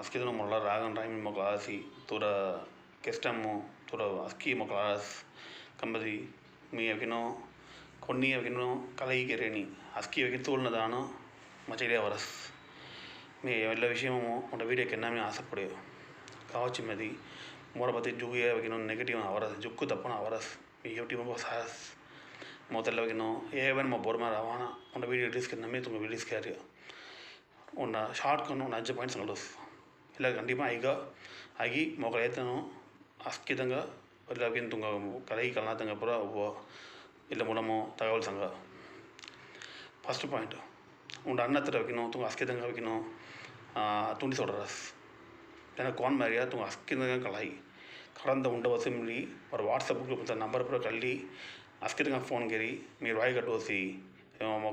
Askedano mola ragan raimi moklasi tura kestamo tura aski moklas kambadi mi avino konni avino kalai kereni aski avin ತೋಲ್ನದಾನು ಮಚೇರಿಯ ವರಸ್ మీ ಎಲ್ಲ ವಿಷಯಮು ಒಂದು ವೀಡಿಯೋಕ್ಕೆ ನಾನು ಆಸೆಪಡೆಯೋ కావచ్చు మది మోరపతి జుగే వగిన నెగటివ్ అవరస్ జుక్కు తప్పన అవరస్ మీ యూట్యూబ్ సాస్ మొదల వగిన ఏవన్ మా బోర్మా రవాణా ఉన్న వీడియో రిలీజ్ నమ్మే తుంగ రిలీజ్ క్యారియో ఉన్న షார்ட் கொண்டு ஒன்று 5 பாயிண்ட்ஸ் நோடஸ் இல்லை கண்டிப்பாக ஆகி మొగలైతను అస్కితంగా எல்லாருக்கும் துங்க கலை கலனாத்தங்க பூரா இல்லை மூலமோ தகவல் சங்க ஃபஸ்ட்டு பாயிண்ட் உங்கள் அன்னத்தில் வைக்கணும் துங்க அஸ்கிதங்க வைக்கணும் துண்டி சொல்கிறஸ் ஏன்னா கோன் மாதிரியா துங்க அஸ்கிதங்க கலாய் கடந்த ఉండ వసమిలి మరి వాట్సాప్ గ్రూప్ నంబర్ పూర కళ్ళి అస్కితంగా ఫోన్ కెరి మీరు వాయి కట్టోసి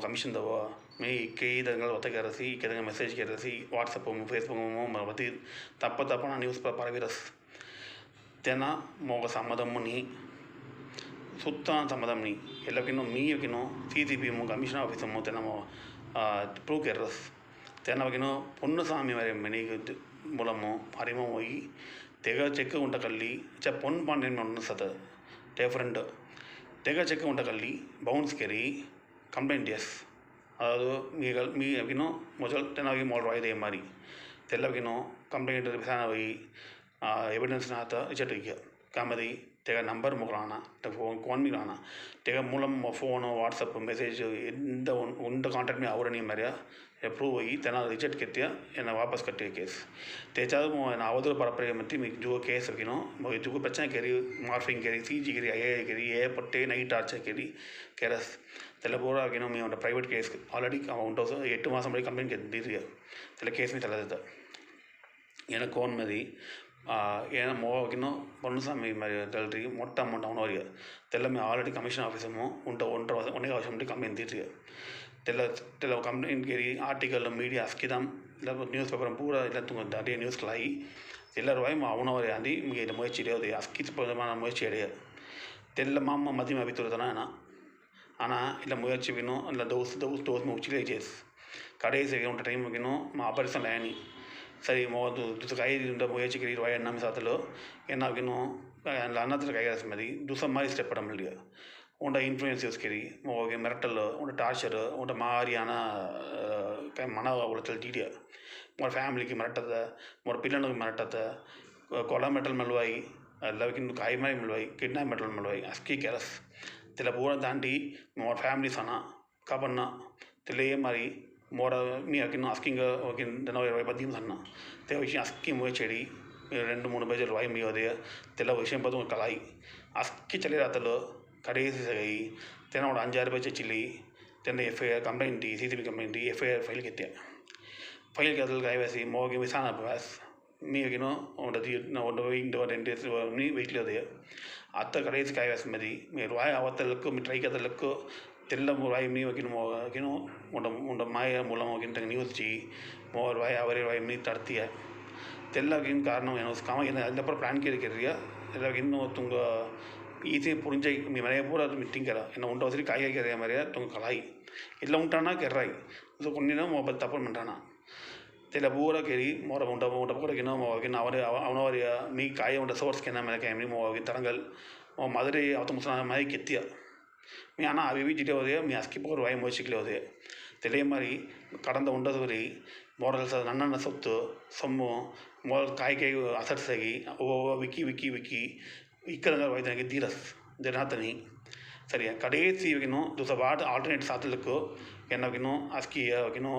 ಕಮಿಷನ್ ದವ ಮೇ ಕೈದಂಗಳು ಒತ್ತಗೆರಸಿ ಕೆದಂಗ ಮೆಸೇಜ್ ಕೆರಸಿ ವಾಟ್ಸಪ್ ಫೇಸ್ಬುಕ್ ಮತಿ ತಪ್ಪನ ನ್ಯೂಸ್ ಪರವಿರಸ್ ತೆನ ಮೋಗ ಸಮ್ಮದಮ್ಮನಿ ಸುತ್ತ ಸಮ್ಮದಮ್ಮನಿ ಎಲ್ಲಕ್ಕಿನ್ನೂ ಮೀಯಕಿನ್ನೂ CCP ಕಮಿಷನ್ ಆಫೀಸಮ್ಮು ತೆನ ಪ್ರೂವ್ ಕೆರಸ್ ತೆನವಗಿನೋ பொன்னுசாமி வரை மெனிக்கு மூலமோ அறிமோ போய் தெக செக்கு உண்ட கல்லி பொன் பாண்டியன் ஒன்று சத டிஃப்ரெண்ட் தெக செக்கு உண்ட கல்லி பவுன்ஸ் கெரி ಕಂಪ್ಲೇಂಟ್ ಎಸ್ ಅದು ಮೀಗಿನೋ ಮೊದಲು ತೆನಾಗಿ ಮಾಡೋದು ಮಾರಿ ತೆಲ್ಲಗಿನೋ ಕಂಪ್ಲೇಂಟ್ ವಿಧಾನ ಹೋಗಿ ಎವಿಡೆನ್ಸ್ನ ಆತ ರಿಚರ್ಡ್ ಕಾಮದಿ ತೆಗ ನಂಬರ್ ಮುಗಳಾನ ಫೋನ್ ಕೋನ್ ಮೀಗಾನ ತೆಗ ಮೂಲಂ ಫೋನು ವಾಟ್ಸಪ್ ಮೆಸೇಜ್ ಎಂದ ಉಂಡ ಕಾಂಟ್ಯಾಕ್ಟ್ ಮೀ ಅವರ ನೀ ಮರ್ಯ ಅಪ್ರೂವ್ ಹೋಗಿ ತೆನ ರಿಜೆಕ್ಟ್ ಕೆತ್ತಿಯ ಎನ್ನ ವಾಪಸ್ ಕಟ್ಟಿಯ ಕೇಸ್ तेजाद अवधुल परपरे मत जो केस वगिनो जो प्रचने केरी मार्फिंग केरी CG केरी IA केरी ए पट्टे नई टार्चर केरी केरस तेल पूरा वगिनो मी प्राइवेट केस ऑलरेडी उंटो 8 मासम बड़ी कंप्लेंट दी तेल केस में तलद ಏನ ಕೋನ್ ಮದಿ ಏನ ಮೋಗಿನೋ పొన్నుసామి మరి తల్లి మొట్ట అమౌంట్ అవునవరిగా తెల్ల మీ ఆల్రెడీ కమిషన్ ఆఫీసము ఒనే అవసరం కంప్లైంట్ తీర్చిగా తెల్ల కంప్లైంట్ కేరి ఆర్టికల్ మీడియా అస్కిదాం ಇಲ್ಲ ನ್ಯೂಸ್ ಪೇಪರ್ ಪೂರ ಇಲ್ಲ ತುಂಬ ದಾಟಿಯ ನ್ಯೂಸ್ ಲಾಯಿ ಎಲ್ಲರೂ ವಾಯಿ ಅವನವರೇ ಅಂದು ನಿಮಗೆ ಇಲ್ಲ ಮುಯற்சி ಇಡಿಯೋದು ಅಸ್ಕಿತ್ ಪ್ರಮಾಣ ಮುಯற்சி ಇಡಿಯೋದು తెల్ల మా అమ్మ మధ్య అభితుడతానా అనా ఇలా ముయర్చి విను ఇలా దోస్ ముచ్చిలే చేసి కడేసి ఉంటే టైం విను మా ఆపరేషన్ లేని సరే మోదు కై ముయర్చి కిరి వాయి అన్న సాతలో ఏనా విను అన్నத்துல కైగాసి మరి దూసం மாதிரி ஸ்டெப் பண்ண முடியல உண்ட இன்ஃப்ளூயன்ஸ் யூஸ் கரி மோக மிரட்டல் உண்ட டார்ச்சர் உண்ட மாதிரியான மன உளத்தில் டீடியா மோட ಫ್ಯಾಮಿಲಿಗೆ ಮರಟದ ಮೋಡ ಪಿಲ್ಲನಿಗೆ ಮರಟದ ಕೊಳ ಮೆಟಲ್ ಮಲ್ವಾಯಿ ಎಲ್ಲಕ್ಕಿಂತ ಕಾಯಿ ಮಾರಿ ಮಲ್ವಾಯಿ ಕಿಡ್ನಾಪ್ ಮೆಟಲ್ ಮಲ್ವಾಯಿ ಅಸ್ಕಿ ಕೆಲಸ ತಿಲ್ಲ ಪೂರ ದಾಂಡಿ ಮೋಡ ಫ್ಯಾಮಿಲಿ ಸನ ಕಬನ್ನ ತಿಲ್ಲ ಏ ಮಾರಿ ಮೋಡ మీ అకిన్న అస్కింగ్ ఒక 20 సన్న తే విషయం అస్కి మోయ చెడి 2-3 పేజీలు వాయి మీ అదే తెల్ల విషయం పదు కలాయి అస్కి చలి రాతలో కడేసి సగయి తెన ఒక 5-6 పేజీ చిల్లి तेने FIR complaint CCP complaint FIR file के फाइल के अदल गायवासी मोगे विसाना बस मी गिनो ओंड इंडो डेंटिस नी वेट ले दे अत्त करेस गायवास मदी मी रोय అవతలకు మీ ట్రై కదలకు తెల్ల రోయ్ మీ గిनो ओंड माय मूलम गिन तंग न्यूज़ जी मो रोय అవరే రోయ్ మీ తర్తియ తెల్ల గిన్ కారణం ఏనో స్కామ ఏన అల్ల ప్లాన్ కేరియ ಎಲ್ಲ ಗಿನ್ನು ತುಂಗ ಈಸಿ ಪುಂಜೈ మీ ಮನೆ ಪೂರ ಮಿಟ್ಟಿಂಗ್ ಕರ ಇನ್ನು ಉಂಟೋಸರಿ ಕಾಯಿ ಕೆರೆಯ ಮರೆಯ ತುಂಗ ಕಲಾಯಿ ಇಲ್ಲ ಉಂಟಾನ ಕೆರ್ರಾಯಿ ಸೊ ಕೊನ್ನಿನ ಮೊಬೈಲ್ ತಪ್ಪು ಮಂಟಾನ తెల పూర కెరి మోర ఉంట పూర గిన మోగిన అవనవరి మీ కాయ ఉంట సోర్స్ కింద మన కాయ మోగి తరంగల్ మో మధుரை అవత ముసన మై కెత్తియ మీ అన్న అవి జిటే ಹೋದೆ మీ ಅಸ್ಕಿ ಪೋರ್ ವಾಯಿ ಮೋಚಿಕ್ಲೆ ಹೋದೆ ತೆಲೆ ಮಾರಿ ಕಡಂದ ಉಂಡದವರಿ ಮೋರಲ್ಸ ನನ್ನನ್ನ ಸೊತ್ತು ಸೊಮ್ಮು ಮೋರ ಕಾಯಿ ಅಸರ್ಸಾಗಿ ವಿಕ್ಕಿ ವಿಕ್ಕಿ ವಿಕ್ಕಿ ಇಕ್ಕದಂಗ ವೈದ್ಯನಿಗೆ ಧೀರಸ್ ಜನಾತನಿ ಸರಿಯಾ ಕಡೇಸಿ ಇವಾಗಿನೋ ದುಸಬಾಟ್ ಆಲ್ಟರ್ನೇಟ್ ಸಾತಲಕ್ಕೂ ಏನಾಗಿನೋ ಅಸ್ಕಿ ಆಗಿನೋ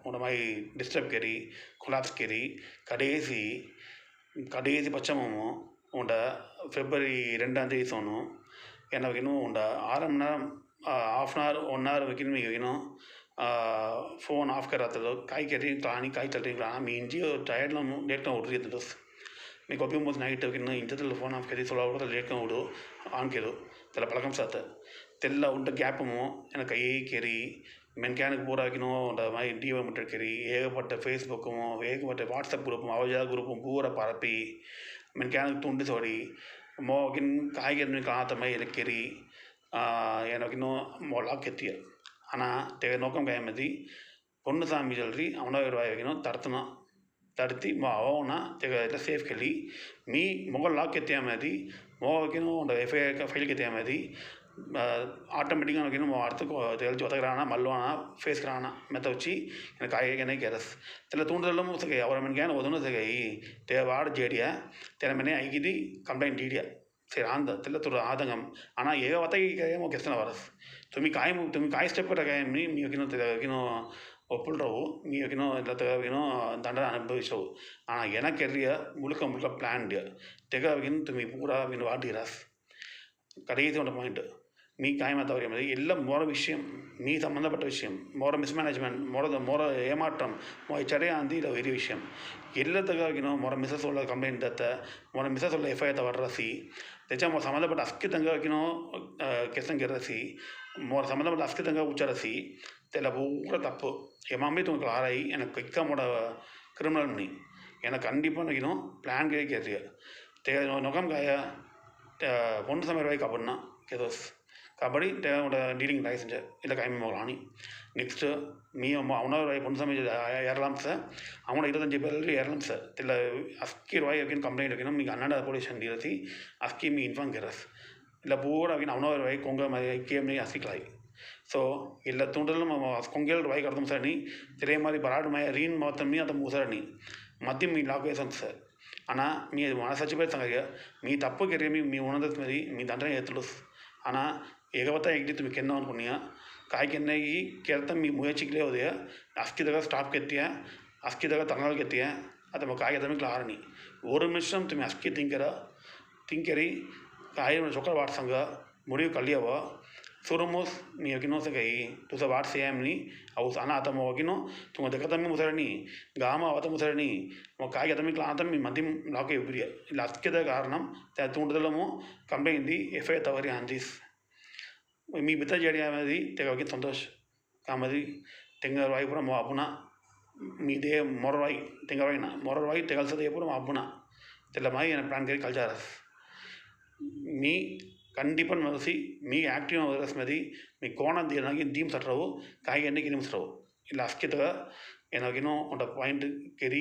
ಒಂದು ಮೈ ಡಿಸ್ಟರ್ಬ್ ಕೆರಿ ಕೊಲಾಪ್ಸ್ ಕೆರಿ ಕಡೇಸಿ ಪಚ್ಚಮು ಉಂಡ ಫೆಬ್ರವರಿ 2ஆம் தேதி ಸೋನು ಏನಾಗಿನೋ ಉಂಡ 6 ಮಣಿ நேரம் हाफ एन आवर 1 आवर वकिन में गिनो फ़ोन ऑफ कराता काई करी कहानी काई चल रही कहानी मी इंजी टायर्ड लो लेट ना उठ रही है दोस्त मी कॉपी मुझे नाइट गिनो इंटर तो फ़ोन ऑफ करी थोड़ा उड़ा लेट ना उड़ो ऑन करो तेला पलकम साथ तेला उंट गैप मो है ना कई केरी मेनकैनिक पूरा गिनो उंट माई डीवा मुट्टर केरी एक पट्टे फेसबुक मो एक पट्टे व्हाट्सएप ग्रुप आवजा ग्रुप पूरा पारपी मेनकैनिक तुंडी थोड़ी मो गिन काई के कहा था मैं केरी ಏನೋ ಮೊಳಕ್ಕೆ ಎತ್ತಿಯ ಅಣ್ಣ ತೆಗೆ ನೋಕಂ ಕಾಯ ಮದಿ பொன்னுசாமி சொல்றி அவனோ ரூபாய்க்கினோ தரத்தனா धरती मावना तेगा सेफ केली मी मोगल लॉक के मदी मोकिनो एफआईआर फाइल के मदी ஆட்டோமேட்டிக்காக அடுத்து தெளிச்சு ஒத்தக்கிறானா மல்வானா ஃபேஸ்கிறானா மெத்த வச்சு எனக்கு காய்கனை கேரஸ் தெல தூண்டுதலும் சகை அவரை மணிக்கான ஒதுன்னு சகை வார்டு ஜேடியா திறமனே ஐகிதி கம்ப்ளைண்ட் டீடியா சரி அந்த தெல்ல துற ஆதங்கம் ஆனால் ஏக ஒத்தகைமோ ಕೆಸ್ತನ ವರಸ್ तुम्ही काय स्टेप काय मी ಕಿನೋ ಒಪ್ಪಲ್ರವು ನೀನು ಇಲ್ಲ ಏನೋ ದಂಡ ಅನುಭವಿಸವು ஆனால் எனக்கு எறிய முழுக்க பிளான்டு தெகவின் தும்மி பூரா வாட்டிராஸ் கடைசி ஒன்று பாயிண்ட் మీ కాయమతవరి అనేది ఎల్ల మోర విషయం మీ సంబంధపట్ట విషయం మోర మిస్మేనేజ్మెంట్ మోర ఏమాటం మో ಚಡೆ ಅಂದಿ ಇಲ್ಲ ವೇರಿ ವಿಷಯ ಎಲ್ಲದಗಾಗಿನೋ ಮೊರ ಮಿಸಸ್ ಒಳ್ಳ ಕಂಪ್ಲೇಂಟ್ ದತ್ತ ಮೊರ ಮಿಸಸ್ ಒಳ್ಳ ಎಫ್ ಐ ಆರ್ ವರ್ರಸಿ त्याच्या मोर संबंधपट्ಟ अस्कितंगागिनो केसन ಗೆರಸಿ मोर संबंधपट्ಟ अस्कितंगा उच्चारसी त्याला पूरा தப்பு எமாமே तुमको आ रही எனக்கு इक्का मोड़ा क्रिमिनल नहीं எனக்கு கண்டிப்பாக இன்னும் பிளான் கேட்குறியா நொகம் காயா பொண்ணு சமையல் வாய்க்கு அப்படின்னா கேதோஸ் கபடி டீலிங் லைசன்ஸ் இல்லை கைமை மகளானி ನೆಕ್ಸ್ಟ್ ಮೀ ಅವನವ್ರ ಒಂದು ಸಮಯ ಏರ್ಲಾಮ್ ಸರ್ ಅವನ 25 பேர் ஏறலாம் சார் தில்ல அஸ்கி ரூபாய் அப்படின்னு கம்ப்ளைண்ட் வைக்கணும் நீங்கள் அண்ணா போலீஸ் ஸ்டேஷன் இருந்து அஸ்கி மீ இன்ஃபார்ம் கிறஸ் இல்லை பூரா அப்படின்னு அவனವ್ರ ரூபாய் கொங்க கேம் அஸ்கிக்கலாய் ஸோ இல்லை தூண்டலும் கொங்கேல் ரூபாய் கருதும் சார் நீ திரை மாதிரி பராடு மாய ரீன் மாத்தம் மீ அதை மூசார் நீ மத்தியம் మీ లాక్ వేసాం సార్ అన్నా మీ మనసచ్చి పెడతాం మీ తప్పు కెరియ మీ ఉన్నది మరి మీ దండనే ఎత్తులు అన్నా ఏగవత ఎగిటి तुम्ही केन्ना అనుకున్నా काय केन्ना ಈ केरता मी मुयाचिकले होते अस्किदगा स्टाफ घेतिया अस्किदगा तंगाल घेतिया आता मग काय तुम्ही क्लार नाही ஒரு நிமிஷம் तुम्ही अस्की थिंकरी काय चोकर वाट सांगा मुड़ी कलियावा सुरमोस मी वकीनो से गई तुझा वाट से आम नहीं औस आना आता मग वकीनो तुम देखा मी मुसरणी गामा आवता मुसरणी मग काय तुम्ही क्ला आता मी मध्यम लाके उबरिया ಇಲ್ಲ अस्किದ ಕಾರಣಂ ತೂಂಡದಲಮು ಕಂಪ್ಲೇಂಟ್ ಎಫ್ ಐ ತವರಿ ಅಂದಿಸ್ मी बिता जेडिया मदी तेगा संतोष कामदी तेंगर वाई पूरा अपुना मी दे मोरवाई तेंगर वाई ना मोरवाई तेगल सदे पूरा अपुना तेला माई प्लान करी कल्चारस मी कंडीपन मदसी मी एक्टिव वरस मदी मी कोण दिनागी दीम सटरवु काय एन्ने किनिम सटरवु ಇಲ್ಲ ಅಸ್ಕಿತಗ ಏನಾಗಿನೋ ಒಂದು ಪಾಯಿಂಟ್ ಕೇರಿ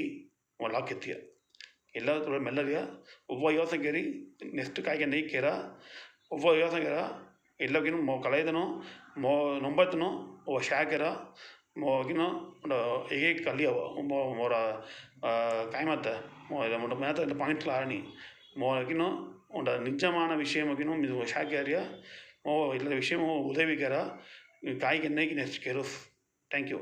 ಒಂದು ಲಾಕ್ ಎತ್ತಿಯ ಎಲ್ಲ ಮೆಲ್ಲರಿಯ ಒಬ್ಬ ಯೋಸನ ಕೇರಿ ನೆಕ್ಸ್ಟ್ ಕಾಯಿಗೆ ನೈ ಕೇರ ಒಬ್ಬ ಯೋಸನ ಕೇರ ಎಲ್ಲಗಿನ ಮೋ ಕಳೆದನು ಮೋ ನೊಂಬತ್ತನು ಓ ಶಾಕೆರ ಮೋಗಿನ ಹೇಗೆ ಕಲಿಯವ ಮೋರ ಕಾಯ್ಮತ್ತ ಮೋ ಮೇತ ಪಾಯಿಂಟ್ ಆರಣಿ ಮೋಗಿನ ಒಂದು ನಿಜமான விஷயமகினோ ಇದು ಶಾಕೆರಿಯ ಮೋ ಇಲ್ಲ ವಿಷಯ ಉದವಿಕರ ಕಾಯಿಗೆ ನೈಗೆ ನೆಕ್ಸ್ಟ್ ಕೇರು ಥ್ಯಾಂಕ್ ಯು